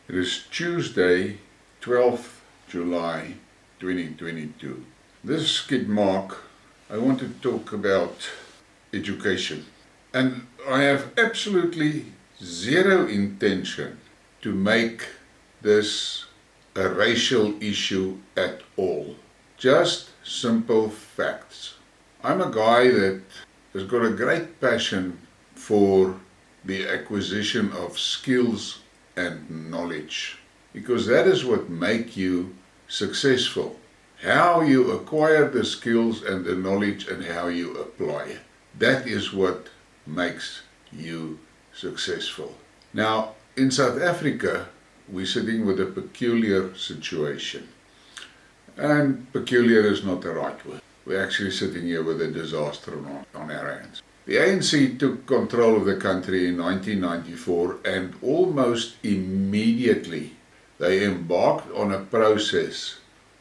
It is Tuesday, 12th July 2022. This Skidmark, I want to talk about education. And I have absolutely zero intention to make this a racial issue at all. Just simple facts. I'm a guy that has got a great passion for the acquisition of skills and knowledge, because that is what makes you successful. How you acquire the skills and the knowledge and how you apply it. That is what makes you successful. Now, in South Africa, we're sitting with a peculiar situation. And peculiar is not the right word. We're actually sitting here with a disaster on our hands. The ANC took control of the country in 1994, and almost immediately they embarked on a process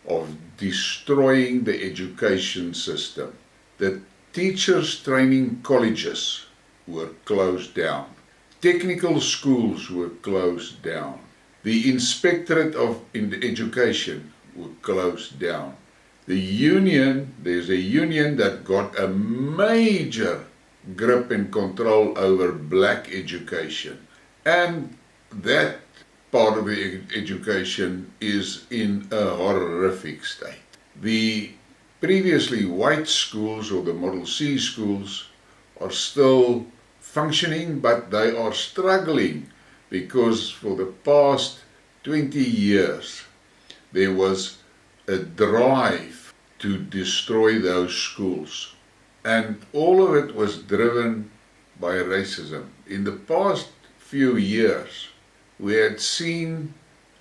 of destroying the education system. The teachers' training colleges were closed down. Technical schools were closed down. The Inspectorate of Education were closed down. There's a union that got a major grip and control over black education. And that part of the education is in a horrific state. The previously white schools, or the Model C schools, are still functioning, but they are struggling because for the past 20 years there was a drive to destroy those schools. And all of it was driven by racism. In the past few years, we had seen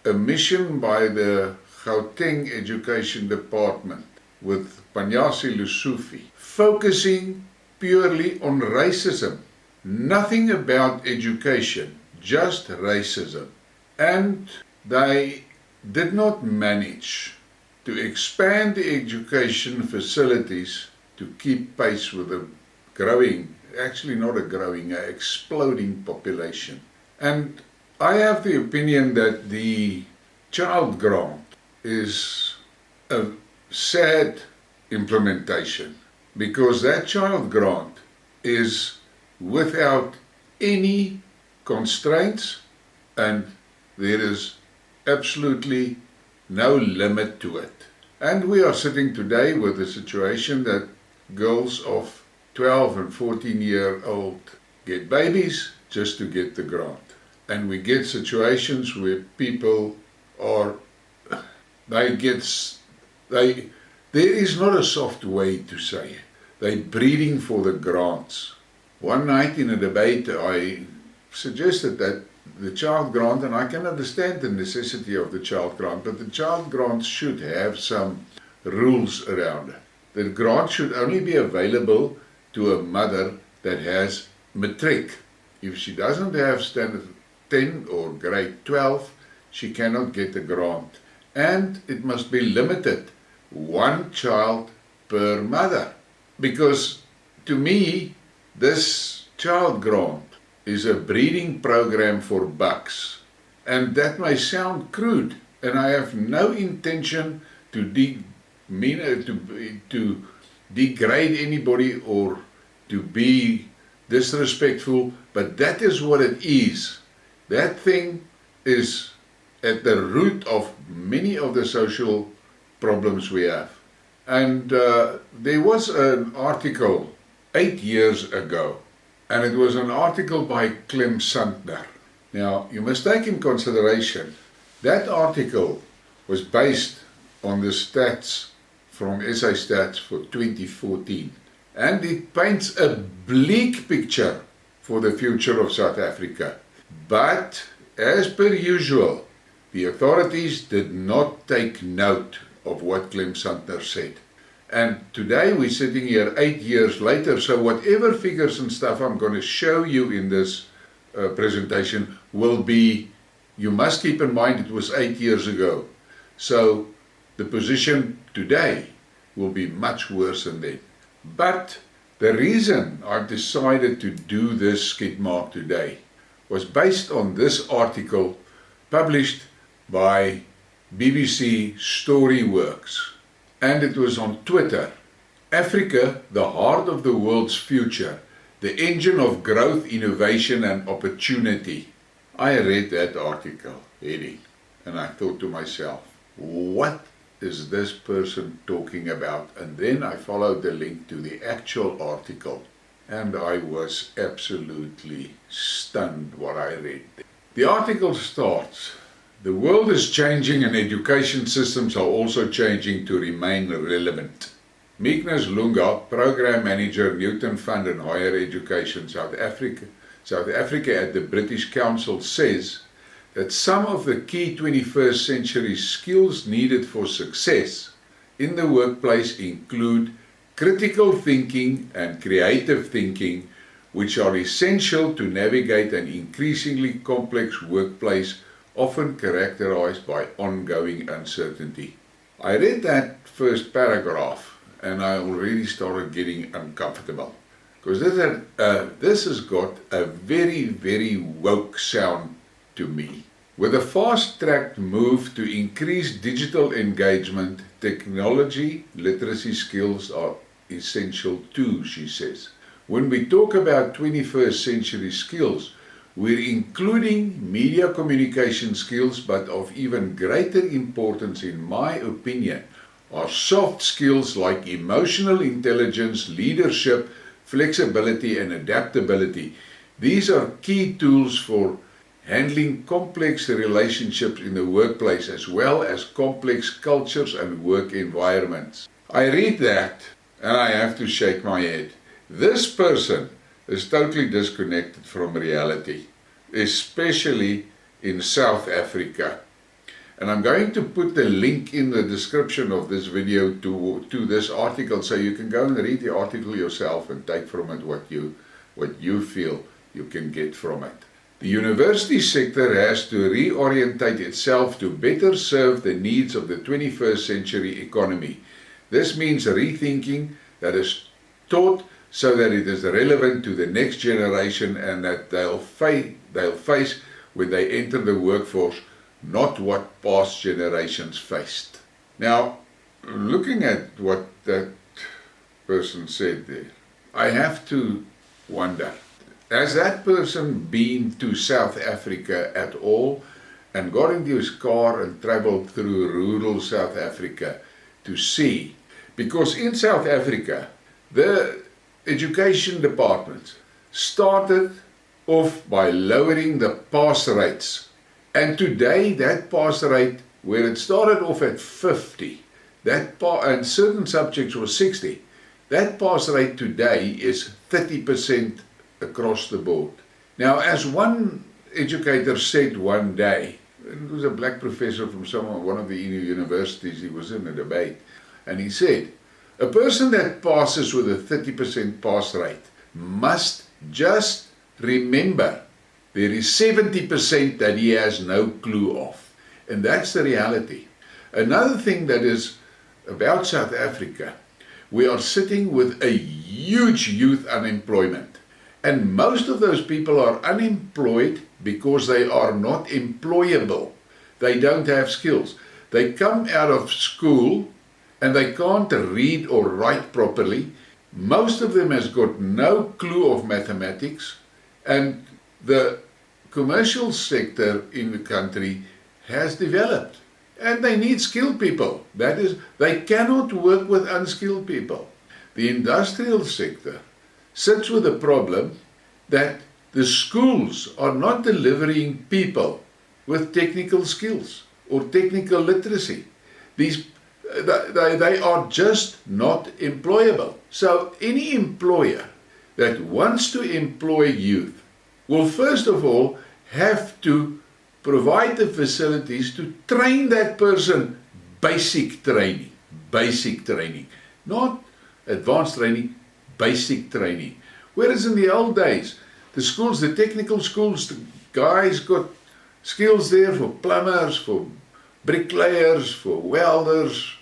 a mission by the Gauteng Education Department with Panyasi Lusufi focusing purely on racism. Nothing about education, just racism. And they did not manage to expand the education facilities to keep pace with a exploding population. And I have the opinion that the child grant is a sad implementation, because that child grant is without any constraints and there is absolutely no limit to it. And we are sitting today with a situation that girls of 12 and 14-year-old get babies just to get the grant. And we get situations where people are, there is not a soft way to say it. They're breeding for the grants. One night in a debate, I suggested that the child grant, and I can understand the necessity of the child grant, but the child grant should have some rules around it. The grant should only be available to a mother that has matric. If she doesn't have standard 10 or grade 12, she cannot get the grant. And it must be limited, one child per mother. Because to me, this child grant is a breeding program for bucks. And that may sound crude, and I have no intention to degrade anybody or to be disrespectful, but that is what it is. That thing is at the root of many of the social problems we have. And there was an article 8 years ago, and it was an article by Clem Santner. Now, you must take in consideration, that article was based on the stats from SA Stats for 2014. And it paints a bleak picture for the future of South Africa. But, as per usual, the authorities did not take note of what Clem Santner said. And today we're sitting here 8 years later, so whatever figures and stuff I'm going to show you in this presentation will be, you must keep in mind it was 8 years ago. So the position today will be much worse than then. But the reason I've decided to do this Skidmark today was based on this article published by BBC Storyworks, and it was on Twitter. Africa, the heart of the world's future, the engine of growth, innovation and opportunity. I read that article heading and I thought to myself, what is this person talking about? And then I followed the link to the actual article and I was absolutely stunned what I read. The article starts, the world is changing and education systems are also changing to remain relevant. Meekness Lunga, Program Manager, Newton Fund and Higher Education, South Africa at the British Council, says that some of the key 21st century skills needed for success in the workplace include critical thinking and creative thinking, which are essential to navigate an increasingly complex workplace, often characterized by ongoing uncertainty. I read that first paragraph and I already started getting uncomfortable, because this has got a very, very woke sound to me. With a fast-tracked move to increase digital engagement, technology literacy skills are essential too, she says. When we talk about 21st century skills, we're including media communication skills, but of even greater importance, in my opinion, are soft skills like emotional intelligence, leadership, flexibility and adaptability. These are key tools for handling complex relationships in the workplace as well as complex cultures and work environments. I read that and I have to shake my head. This person is totally disconnected from reality, especially in South Africa. And I'm going to put the link in the description of this video to this article, so you can go and read the article yourself and take from it what you feel you can get from it. The university sector has to reorientate itself to better serve the needs of the 21st century economy. This means rethinking that is taught so that it is relevant to the next generation and that they'll face when they enter the workforce, not what past generations faced. Now, looking at what that person said there, I have to wonder, has that person been to South Africa at all and got into his car and traveled through rural South Africa to see? Because in South Africa, the education department started off by lowering the pass rates. And today, that pass rate, where it started off at 50, and certain subjects were 60, that pass rate today is 30% across the board. Now, as one educator said one day, it was a black professor from one of the universities, he was in a debate, and he said, a person that passes with a 30% pass rate must just remember there is 70% that he has no clue of. And that's the reality. Another thing that is about South Africa, we are sitting with a huge youth unemployment. And most of those people are unemployed because they are not employable. They don't have skills. They come out of school and they can't read or write properly. Most of them has got no clue of mathematics, and the commercial sector in the country has developed, and they need skilled people. That is, they cannot work with unskilled people. The industrial sector sits with the problem that the schools are not delivering people with technical skills or technical literacy. They are just not employable. So any employer that wants to employ youth will first of all have to provide the facilities to train that person basic training, not advanced training, basic training. Whereas in the old days, the schools, the technical schools, the guys got skills there for plumbers, for bricklayers, for welders,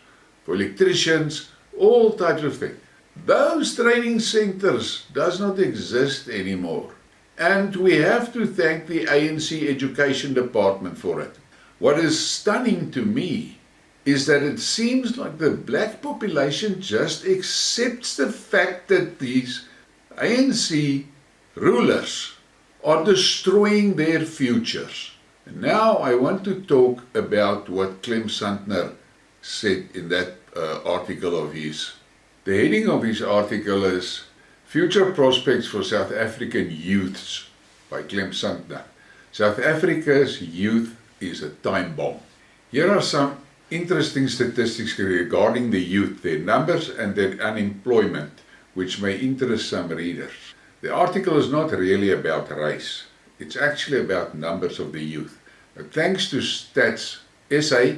for electricians, all types of things. Those training centers does not exist anymore. And we have to thank the ANC Education Department for it. What is stunning to me is that it seems like the black population just accepts the fact that these ANC rulers are destroying their futures. And now I want to talk about what Clem Santner said in that article of his. The heading of his article is Future Prospects for South African Youths by Clem Santner. South Africa's youth is a time bomb. Here are some interesting statistics regarding the youth, their numbers and their unemployment, which may interest some readers. The article is not really about race. It's actually about numbers of the youth. But thanks to Stats SA,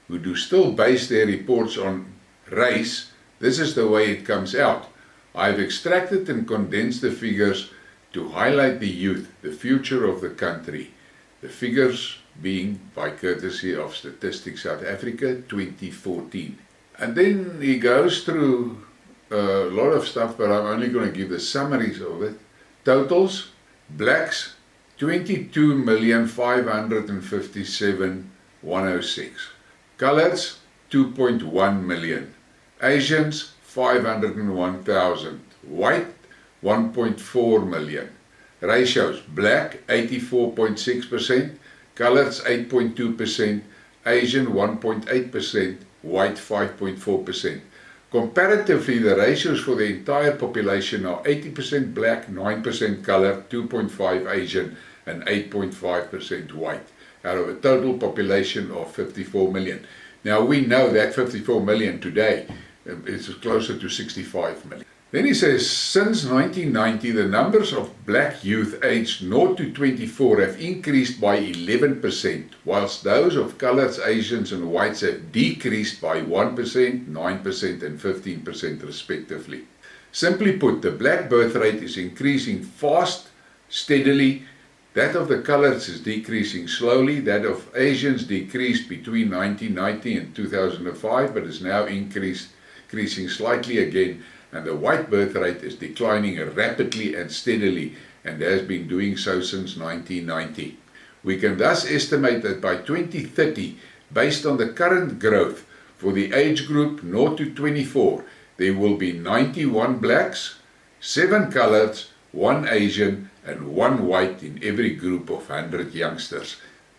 who do still base their reports on race, this is the way it comes out. I've extracted and condensed the figures to highlight the youth, the future of the country. The figures being by courtesy of Statistics South Africa 2014. And then he goes through a lot of stuff, but I'm only going to give the summaries of it. Totals: blacks 22,557,106. Coloreds 2.1 million. Asians 501,000. White 1.4 million. Ratios: black 84.6%, coloreds 8.2%, Asian 1.8%, white 5.4%. Comparatively, the ratios for the entire population are 80% black, 9% colored, 2.5% Asian, and 8.5% white, out of a total population of 54 million. Now we know that 54 million today is closer to 65 million. Then he says, since 1990, the numbers of black youth aged 0 to 24 have increased by 11%, whilst those of coloreds, Asians and whites have decreased by 1%, 9% and 15% respectively. Simply put, the black birth rate is increasing fast, steadily. That of the coloreds is decreasing slowly. That of Asians decreased between 1990 and 2005, but is now increasing slightly again. And the white birth rate is declining rapidly and steadily, and has been doing so since 1990. We can thus estimate that by 2030, based on the current growth for the age group 0 to 24, there will be 91 blacks, 7 coloreds, 1 Asian and 1 white in every group of 100 youngsters.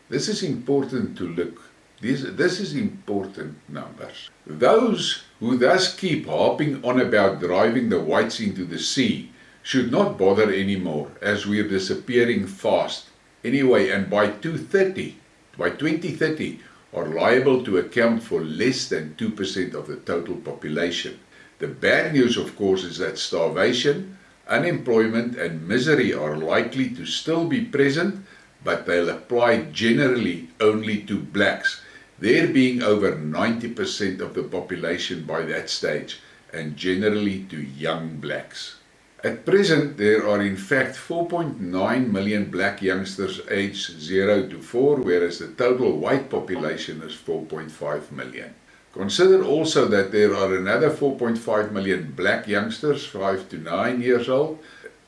This is important to look. This is important numbers. Those who thus keep harping on about driving the whites into the sea should not bother anymore, as we're disappearing fast. Anyway, and by 2030, are liable to account for less than 2% of the total population. The bad news, of course, is that starvation, unemployment and misery are likely to still be present, but they'll apply generally only to blacks, there being over 90% of the population by that stage, and generally to young blacks. At present, there are in fact 4.9 million black youngsters aged 0 to 4, whereas the total white population is 4.5 million. Consider also that there are another 4.5 million black youngsters 5 to 9 years old,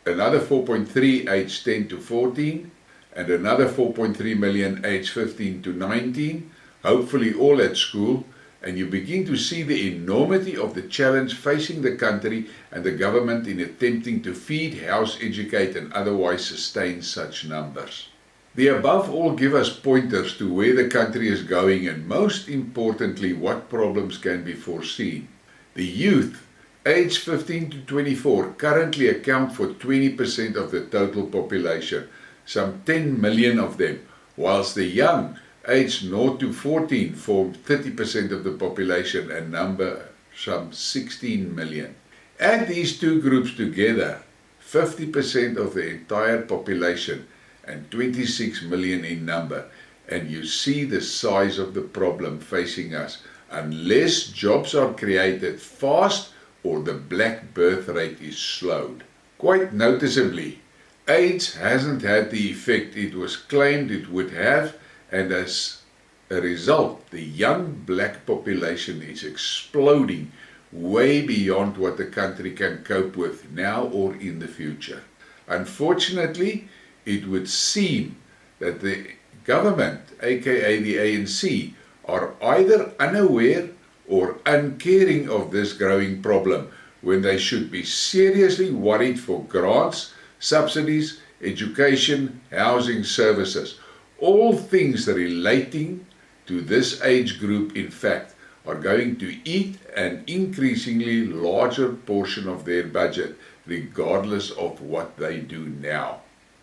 another 4.3 aged 10 to 14, and another 4.3 million aged 15 to 19, hopefully all at school, and you begin to see the enormity of the challenge facing the country and the government in attempting to feed, house, educate and otherwise sustain such numbers. The above all give us pointers to where the country is going and most importantly what problems can be foreseen. The youth, aged 15 to 24, currently account for 20% of the total population, some 10 million of them, whilst the young, aged 0 to 14, form 30% of the population and number some 16 million. Add these two groups together, 50% of the entire population and 26 million in number, and you see the size of the problem facing us unless jobs are created fast or the black birth rate is slowed. Quite noticeably, AIDS hasn't had the effect it was claimed it would have, and as a result, the young black population is exploding way beyond what the country can cope with now or in the future. Unfortunately, it would seem that the government, aka the ANC, are either unaware or uncaring of this growing problem, when they should be seriously worried for grants, subsidies, education, housing services. All things relating to this age group, in fact, are going to eat an increasingly larger portion of their budget, regardless of what they do now.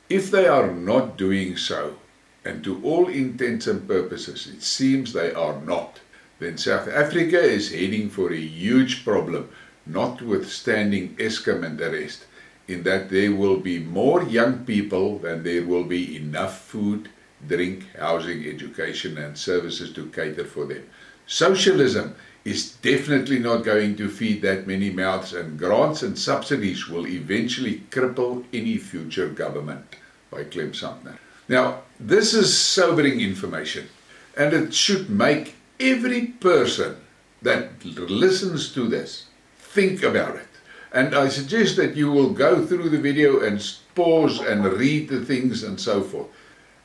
If they are not doing so, and to all intents and purposes it seems they are not, then South Africa is heading for a huge problem, notwithstanding Eskom and the rest, in that there will be more young people than there will be enough food, drink, housing, education and services to cater for them. Socialism is definitely not going to feed that many mouths, and grants and subsidies will eventually cripple any future government. By Clem Sumner. Now, this is sobering information, and it should make every person that listens to this think about it. And I suggest that you will go through the video and pause and read the things and so forth.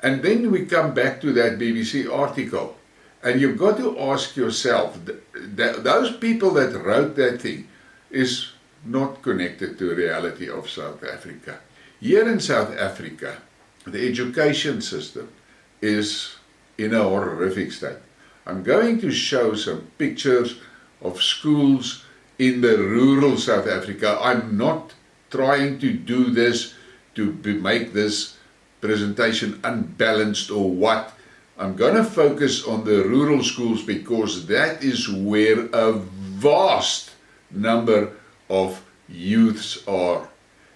And then we come back to that BBC article. And you've got to ask yourself, those people that wrote that thing is not connected to the reality of South Africa. Here in South Africa, the education system is in a horrific state. I'm going to show some pictures of schools in the rural South Africa. I'm not trying to do this to make this presentation unbalanced or what. I'm going to focus on the rural schools because that is where a vast number of youths are.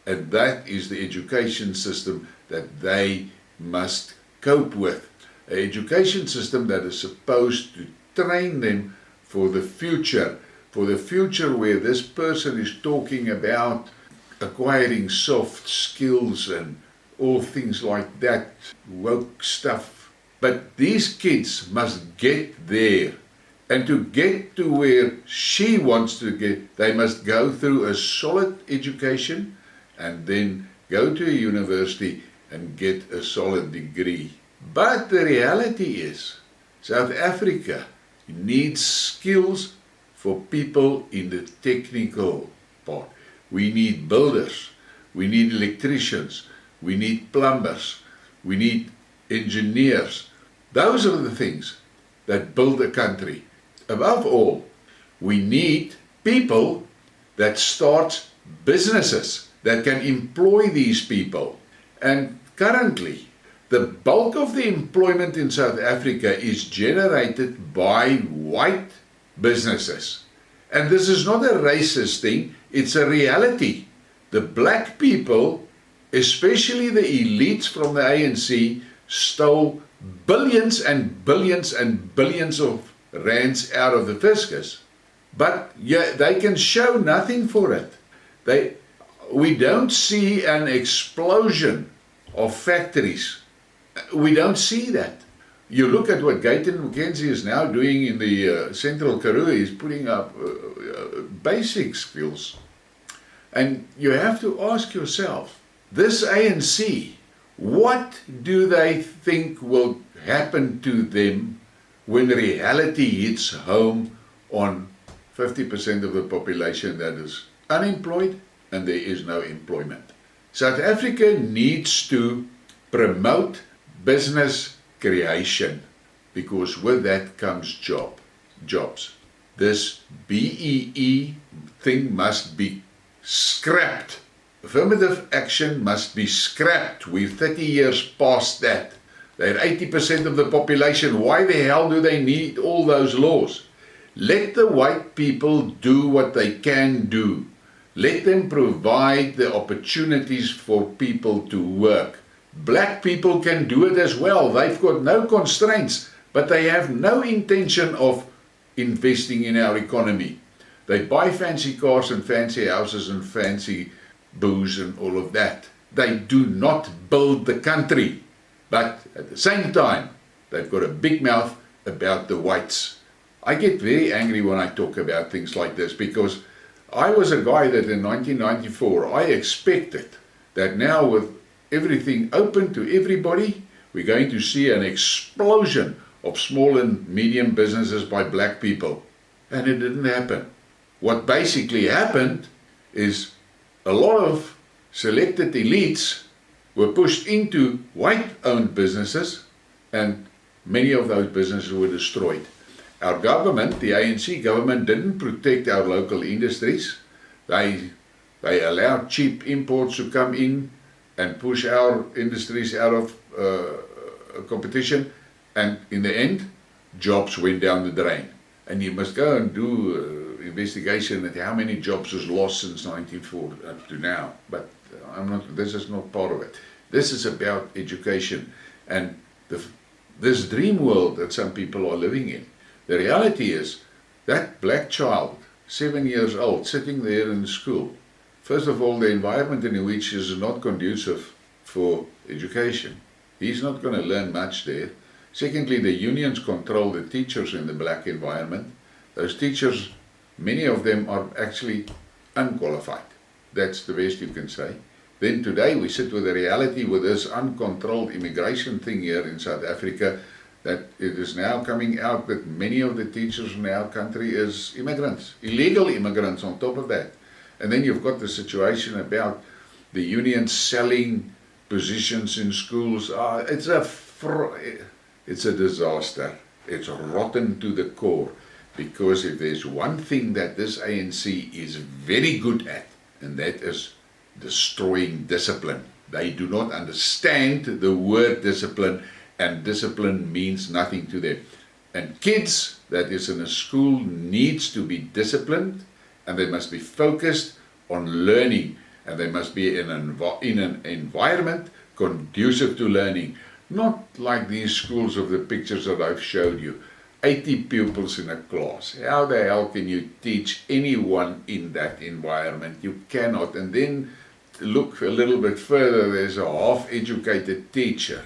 And that is the education system that they must cope with. An education system that is supposed to train them for the future where this person is talking about acquiring soft skills and all things like that, woke stuff. But these kids must get there. And to get to where she wants to get, they must go through a solid education and then go to a university and get a solid degree. But the reality is, South Africa needs skills for people in the technical part. We need builders, we need electricians, we need plumbers, we need engineers. Those are the things that build a country. Above all, we need people that start businesses that can employ these people. And currently, the bulk of the employment in South Africa is generated by white businesses. And this is not a racist thing, it's a reality. The black people, especially the elites from the ANC, stole billions and billions and billions of rands out of the fiscus. But yeah, they can show nothing for it. We don't see an explosion of factories. We don't see that. You look at what Gayton McKenzie is now doing in the Central Karoo. He's putting up basic skills. And you have to ask yourself, this ANC, what do they think will happen to them when reality hits home on 50% of the population that is unemployed and there is no employment? South Africa needs to promote business creation, because with that comes jobs. This BEE thing must be scrapped. Affirmative action must be scrapped. We're 30 years past that. They're 80% of the population. Why the hell do they need all those laws? Let the white people do what they can do. Let them provide the opportunities for people to work. Black people can do it as well. They've got no constraints, but they have no intention of investing in our economy. They buy fancy cars and fancy houses and fancy booze and all of that. They do not build the country. But at the same time, they've got a big mouth about the whites. I get very angry when I talk about things like this, because I was a guy that in 1994, I expected that now with everything open to everybody, we're going to see an explosion of small and medium businesses by black people. And it didn't happen. What basically happened is a lot of selected elites were pushed into white-owned businesses, and many of those businesses were destroyed. Our government, the ANC government, didn't protect our local industries. They allowed cheap imports to come in and push our industries out of competition, and in the end, jobs went down the drain. And you must go and do investigation at how many jobs was lost since 1940 up to now. But this is not part of it. This is about education and this dream world that some people are living in. The reality is that black child, 7 years old, sitting there in school, first of all, the environment in which he is not conducive for education. He's not going to learn much there. Secondly, the unions control the teachers in the black environment. Those teachers, many of them are actually unqualified. That's the best you can say. Then today we sit with the reality with this uncontrolled immigration thing here in South Africa, that it is now coming out that many of the teachers in our country is immigrants, illegal immigrants on top of that. And then you've got the situation about the unions selling positions in schools. It's a disaster. It's rotten to the core. Because if there's one thing that this ANC is very good at, and that is destroying discipline. They do not understand the word discipline, and discipline means nothing to them. And kids that is in a school needs to be disciplined, and they must be focused on learning, and they must be in an environment conducive to learning. Not like these schools of the pictures that I've showed you. 80 pupils in a class. How the hell can you teach anyone in that environment? You cannot. And then look a little bit further, there's a half-educated teacher.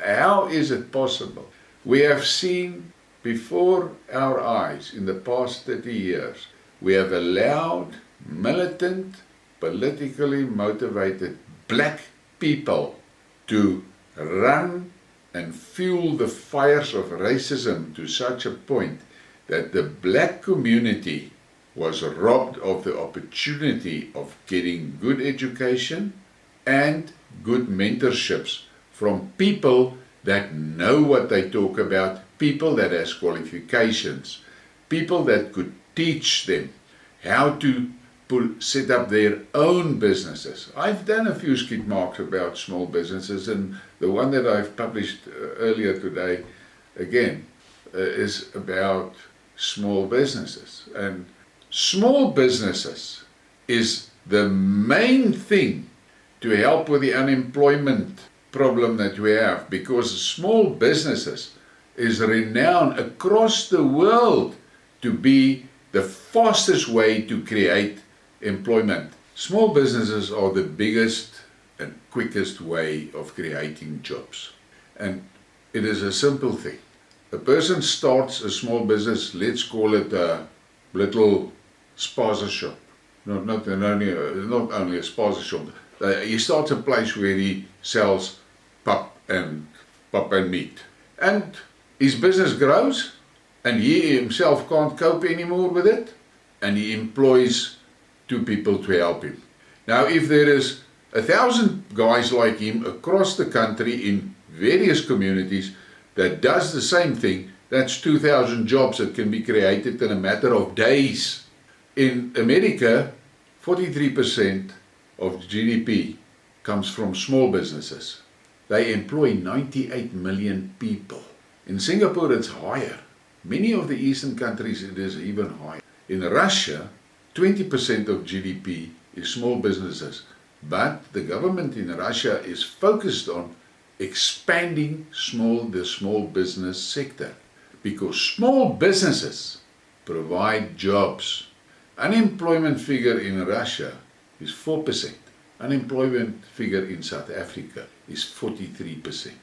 How is it possible? We have seen before our eyes in the past 30 years, we have allowed militant, politically motivated black people to run and fuel the fires of racism to such a point that the black community was robbed of the opportunity of getting good education and good mentorships from people that know what they talk about, people that has qualifications, people that could teach them how to set up their own businesses. I've done a few Skidmarks about small businesses, and the one that I've published earlier today, again, is about small businesses. And small businesses is the main thing to help with the unemployment problem that we have, because small businesses is renowned across the world to be the fastest way to create employment. Small businesses are the biggest and quickest way of creating jobs. And it is a simple thing. A person starts a small business, let's call it a little spaza shop. Not only a spaza shop. He starts a place where he sells pap and meat. And his business grows, and he himself can't cope anymore with it, and he employs 2 people to help him. Now, if there is 1,000 guys like him across the country in various communities that does the same thing, that's 2,000 jobs that can be created in a matter of days. In America, 43% of GDP comes from small businesses. They employ 98 million people. In Singapore, it's higher. Many of the Eastern countries, it is even higher. In Russia, 20% of GDP is small businesses, but the government in Russia is focused on expanding the small business sector, because small businesses provide jobs. Unemployment figure in Russia is 4%. Unemployment figure in South Africa is 43%.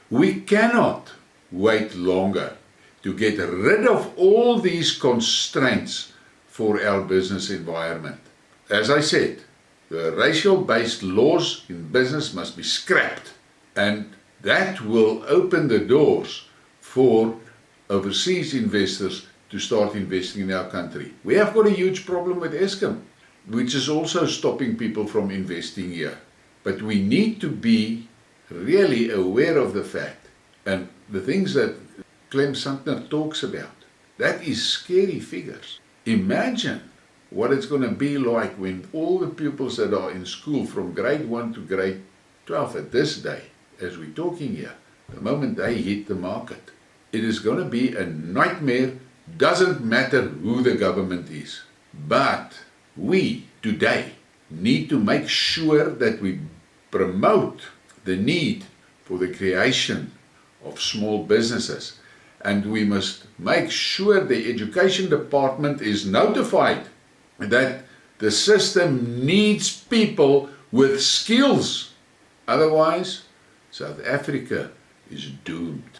We cannot wait longer to get rid of all these constraints for our business environment. As I said, The racial-based laws in business must be scrapped, and that will open the doors for overseas investors to start investing in our country. We have got a huge problem with Eskom, which is also stopping people from investing here. But we need to be really aware of the fact, and the things that Clem Santner talks about, that is scary figures. Imagine what it's going to be like when all the pupils that are in school from grade 1 to grade 12 at this day, as we're talking here, the moment they hit the market, it is going to be a nightmare. Doesn't matter who the government is. But we today need to make sure that we promote the need for the creation of small businesses. And we must make sure the education department is notified that the system needs people with skills. Otherwise, South Africa is doomed.